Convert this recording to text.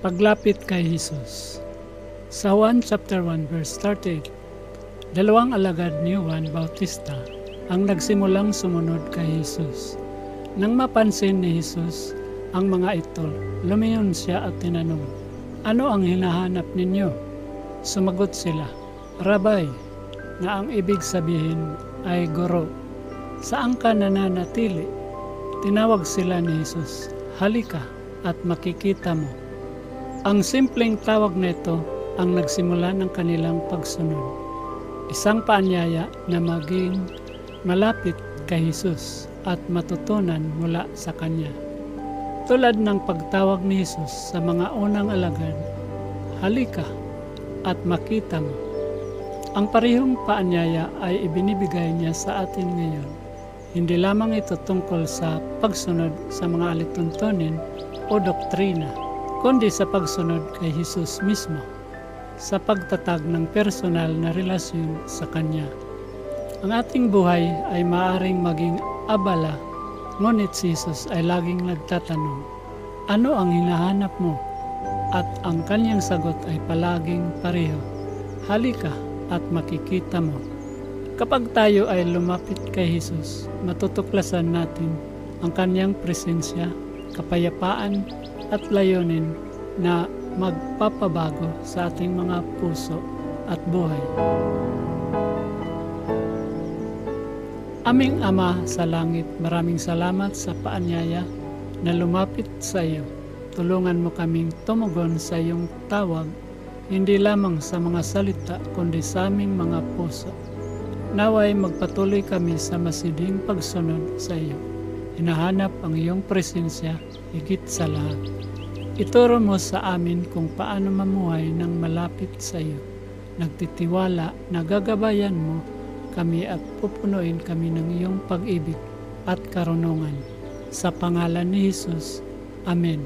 Paglapit kay Jesus. Sa Juan chapter 1 verse 38, dalawang alagad ni Juan Bautista ang nagsimulang sumunod kay Jesus. Nang mapansin ni Jesus ang mga ito, lumingon siya at tinanong, "Ano ang hinahanap ninyo?" Sumagot sila, "Rabay," na ang ibig sabihin ay guro. "Saan ka nananatili?" Tinawag sila ni Jesus, "Halika at makikita mo." Ang simpleng tawag nito ang nagsimula ng kanilang pagsunod. Isang paanyaya na maging malapit kay Jesus at matutunan mula sa Kanya. Tulad ng pagtawag ni Jesus sa mga unang alagad, "Halika at makita mo." Ang parehong paanyaya ay ibinibigay niya sa atin ngayon. Hindi lamang ito tungkol sa pagsunod sa mga alituntunin o doktrina, kundi sa pagsunod kay Jesus mismo, sa pagtatag ng personal na relasyon sa Kanya. Ang ating buhay ay maaaring maging abala, ngunit si Jesus ay laging nagtatanong, "Ano ang hinahanap mo?" At ang Kanyang sagot ay palaging pareho, "Halika at makikita mo." Kapag tayo ay lumapit kay Jesus, matutuklasan natin ang Kanyang presensya, kapayapaan at layunin na magpapabago sa ating mga puso at buhay. Aming Ama sa langit, maraming salamat sa paanyaya na lumapit sa iyo. Tulungan mo kaming tumugon sa iyong tawag, hindi lamang sa mga salita kundi sa aming mga puso. Naway magpatuloy kami sa masiding pagsunod sa iyo. Hinahanap ang iyong presensya higit sa lahat. Ituro mo sa amin kung paano mamuhay ng malapit sa iyo. Nagtitiwala na gagabayan mo kami at pupunuin kami ng iyong pag-ibig at karunungan. Sa pangalan ni Jesus, Amen.